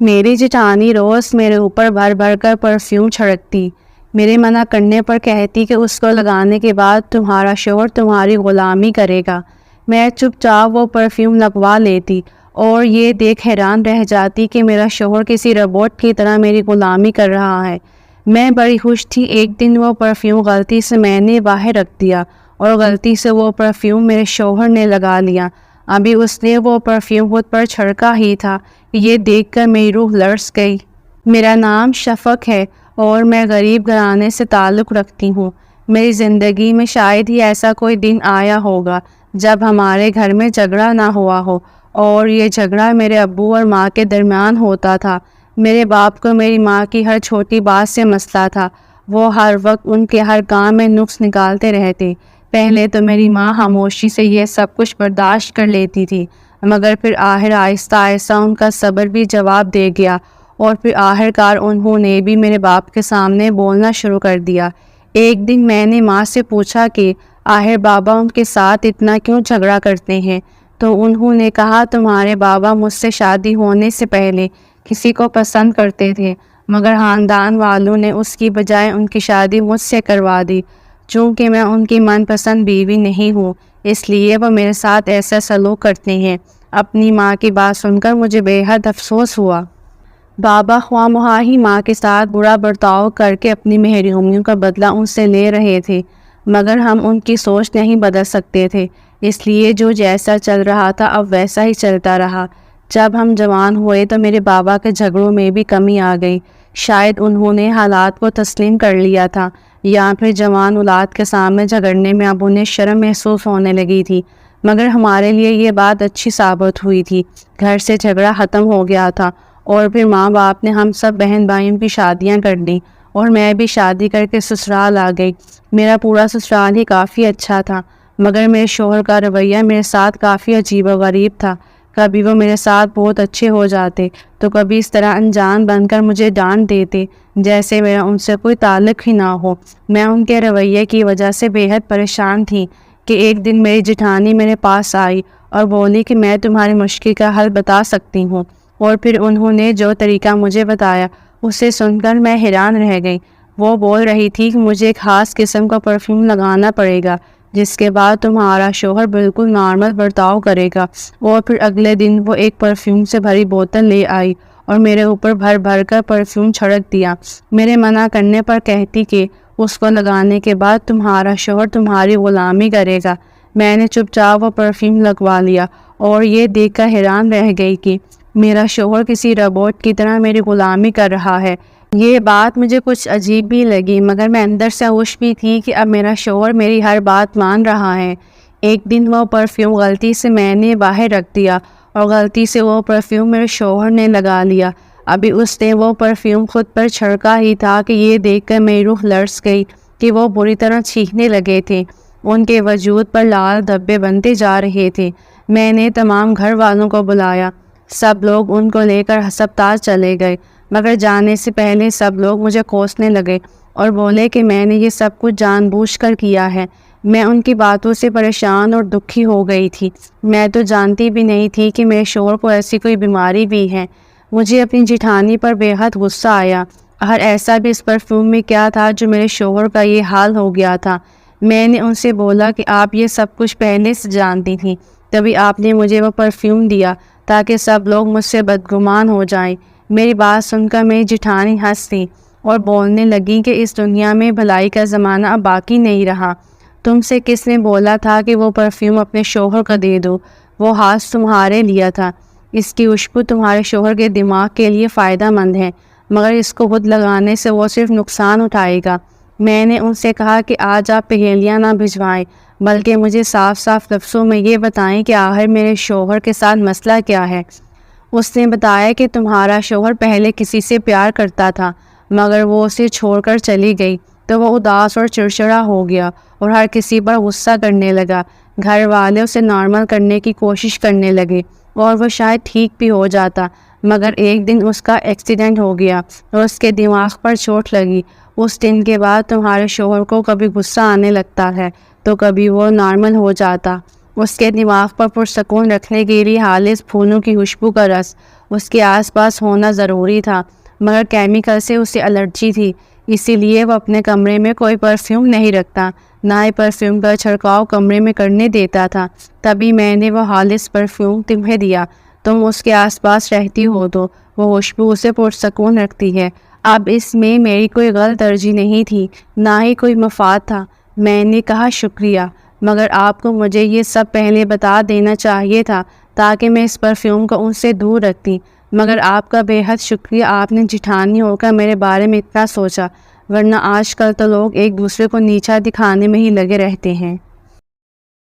میری جٹانی روز میرے اوپر بھر بھر کر پرفیوم چھڑکتی، میرے منع کرنے پر کہتی کہ اس کو لگانے کے بعد تمہارا شوہر تمہاری غلامی کرے گا۔ میں چپ چاپ وہ پرفیوم لگوا لیتی اور یہ دیکھ حیران رہ جاتی کہ میرا شوہر کسی روبوٹ کی طرح میری غلامی کر رہا ہے۔ میں بڑی خوش تھی۔ ایک دن وہ پرفیوم غلطی سے میں نے باہر رکھ دیا اور غلطی سے وہ پرفیوم میرے شوہر نے لگا لیا۔ ابھی اس نے وہ پرفیوم خود پر چھڑکا ہی تھا کہ یہ دیکھ کر میری روح لرز گئی۔ میرا نام شفق ہے اور میں غریب گھرانے سے تعلق رکھتی ہوں۔ میری زندگی میں شاید ہی ایسا کوئی دن آیا ہوگا جب ہمارے گھر میں جھگڑا نہ ہوا ہو، اور یہ جھگڑا میرے ابو اور ماں کے درمیان ہوتا تھا۔ میرے باپ کو میری ماں کی ہر چھوٹی بات سے مسئلہ تھا۔ وہ ہر وقت ان کے ہر کام میں نقص نکالتے رہتے۔ پہلے تو میری ماں خاموشی سے یہ سب کچھ برداشت کر لیتی تھی، مگر پھر آہستہ آہستہ ان کا صبر بھی جواب دے گیا، اور پھر آخرکار انہوں نے بھی میرے باپ کے سامنے بولنا شروع کر دیا۔ ایک دن میں نے ماں سے پوچھا کہ آخر بابا ان کے ساتھ اتنا کیوں جھگڑا کرتے ہیں، تو انہوں نے کہا تمہارے بابا مجھ سے شادی ہونے سے پہلے کسی کو پسند کرتے تھے، مگر خاندان والوں نے اس کی بجائے ان کی شادی مجھ سے کروا دی۔ چونکہ میں ان کی من پسند بیوی نہیں ہوں، اس لیے وہ میرے ساتھ ایسا سلوک کرتے ہیں۔ اپنی ماں کی بات سن کر مجھے بے حد افسوس ہوا۔ بابا خواہ مخواہ ہی ماں کے ساتھ برا برتاؤ کر کے اپنی محرومیوں کا بدلہ ان سے لے رہے تھے، مگر ہم ان کی سوچ نہیں بدل سکتے تھے، اس لیے جو جیسا چل رہا تھا اب ویسا ہی چلتا رہا۔ جب ہم جوان ہوئے تو میرے بابا کے جھگڑوں میں بھی کمی آ گئی۔ شاید انہوں نے حالات کو تسلیم کر لیا تھا، یا پھر جوان اولاد کے سامنے جھگڑنے میں اب انہیں شرم محسوس ہونے لگی تھی۔ مگر ہمارے لیے یہ بات اچھی ثابت ہوئی تھی۔ گھر سے جھگڑا ختم ہو گیا تھا، اور پھر ماں باپ نے ہم سب بہن بھائیوں کی شادیاں کر دیں، اور میں بھی شادی کر کے سسرال آ گئی۔ میرا پورا سسرال ہی کافی اچھا تھا، مگر میرے شوہر کا رویہ میرے ساتھ کافی عجیب و غریب تھا۔ کبھی وہ میرے ساتھ بہت اچھے ہو جاتے تو کبھی اس طرح انجان بن کر مجھے ڈانٹ دیتے جیسے میرا ان سے کوئی تعلق ہی نہ ہو۔ میں ان کے رویے کی وجہ سے بے حد پریشان تھی کہ ایک دن میری جٹھانی میرے پاس آئی اور بولی کہ میں تمہاری مشکل کا حل بتا سکتی ہوں، اور پھر انہوں نے جو طریقہ مجھے بتایا اسے سن کر میں حیران رہ گئی۔ وہ بول رہی تھی کہ مجھے ایک خاص قسم کا پرفیوم لگانا پڑے گا جس کے بعد تمہارا شوہر بالکل نارمل برتاؤ کرے گا، اور پھر اگلے دن وہ ایک پرفیوم سے بھری بوتل لے آئی اور میرے اوپر بھر بھر کر پرفیوم چھڑک دیا۔ میرے منع کرنے پر کہتی کہ اس کو لگانے کے بعد تمہارا شوہر تمہاری غلامی کرے گا۔ میں نے چپ چاپ وہ پرفیوم لگوا لیا اور یہ دیکھ کر حیران رہ گئی کہ میرا شوہر کسی روبوٹ کی طرح میری غلامی کر رہا ہے۔ یہ بات مجھے کچھ عجیب بھی لگی، مگر میں اندر سے خوش بھی تھی کہ اب میرا شوہر میری ہر بات مان رہا ہے۔ ایک دن وہ پرفیوم غلطی سے میں نے باہر رکھ دیا اور غلطی سے وہ پرفیوم میرے شوہر نے لگا لیا۔ ابھی اس نے وہ پرفیوم خود پر چھڑکا ہی تھا کہ یہ دیکھ کر میری روح لرز گئی کہ وہ بری طرح چیخنے لگے تھے۔ ان کے وجود پر لال دھبے بنتے جا رہے تھے۔ میں نے تمام گھر والوں کو بلایا۔ سب لوگ ان کو لے کر ہسپتال چلے گئے، مگر جانے سے پہلے سب لوگ مجھے کوسنے لگے اور بولے کہ میں نے یہ سب کچھ جان بوجھ کر کیا ہے۔ میں ان کی باتوں سے پریشان اور دکھی ہو گئی تھی۔ میں تو جانتی بھی نہیں تھی کہ میرے شوہر کو ایسی کوئی بیماری بھی ہے۔ مجھے اپنی جٹھانی پر بے حد غصہ آیا۔ ایسا بھی اس پرفیوم میں کیا تھا جو میرے شوہر کا یہ حال ہو گیا تھا؟ میں نے ان سے بولا کہ آپ یہ سب کچھ پہلے سے جانتی تھیں، تبھی آپ نے مجھے وہ پرفیوم دیا تاکہ سب لوگ مجھ سے بدگمان ہو جائیں۔ میری بات سن کر میری جٹھانی ہنس دی اور بولنے لگی کہ اس دنیا میں بھلائی کا زمانہ اب باقی نہیں رہا۔ تم سے کس نے بولا تھا کہ وہ پرفیوم اپنے شوہر کو دے دو؟ وہ ہاتھ تمہارے لیا تھا۔ اس کی خوشبو تمہارے شوہر کے دماغ کے لیے فائدہ مند ہے، مگر اس کو خود لگانے سے وہ صرف نقصان اٹھائے گا۔ میں نے ان سے کہا کہ آج آپ پہیلیاں نہ بھجوائیں، بلکہ مجھے صاف صاف لفظوں میں یہ بتائیں کہ آخر میرے شوہر کے ساتھ مسئلہ کیا ہے۔ اس نے بتایا کہ تمہارا شوہر پہلے کسی سے پیار کرتا تھا، مگر وہ اسے چھوڑ کر چلی گئی تو وہ اداس اور چڑچڑا ہو گیا اور ہر کسی پر غصہ کرنے لگا۔ گھر والے اسے نارمل کرنے کی کوشش کرنے لگے اور وہ شاید ٹھیک بھی ہو جاتا، مگر ایک دن اس کا ایکسیڈنٹ ہو گیا اور اس کے دماغ پر چوٹ لگی۔ اس دن کے بعد تمہارے شوہر کو کبھی غصہ آنے لگتا ہے تو کبھی وہ نارمل ہو جاتا۔ اس کے دماغ پر پرسکون رکھنے کے لیے خالص پھولوں کی خوشبو کا رس اس کے آس پاس ہونا ضروری تھا، مگر کیمیکل سے اسے الرجی تھی، اسی لیے وہ اپنے کمرے میں کوئی پرفیوم نہیں رکھتا، نہ ہی پرفیوم کا چھڑکاؤ کمرے میں کرنے دیتا تھا۔ تبھی میں نے وہ خالص پرفیوم تمہیں دیا، تم اس کے آس پاس رہتی ہو تو وہ خوشبو اسے پرسکون رکھتی ہے۔ اب اس میں میری کوئی غلط ترجیح نہیں تھی، نہ ہی کوئی مفاد تھا۔ میں نے کہا شکریہ، مگر آپ کو مجھے یہ سب پہلے بتا دینا چاہیے تھا تاکہ میں اس پرفیوم کو ان سے دور رکھتی، مگر آپ کا بے حد شکریہ، آپ نے جٹھانی ہو کر میرے بارے میں اتنا سوچا، ورنہ آج کل تو لوگ ایک دوسرے کو نیچا دکھانے میں ہی لگے رہتے ہیں۔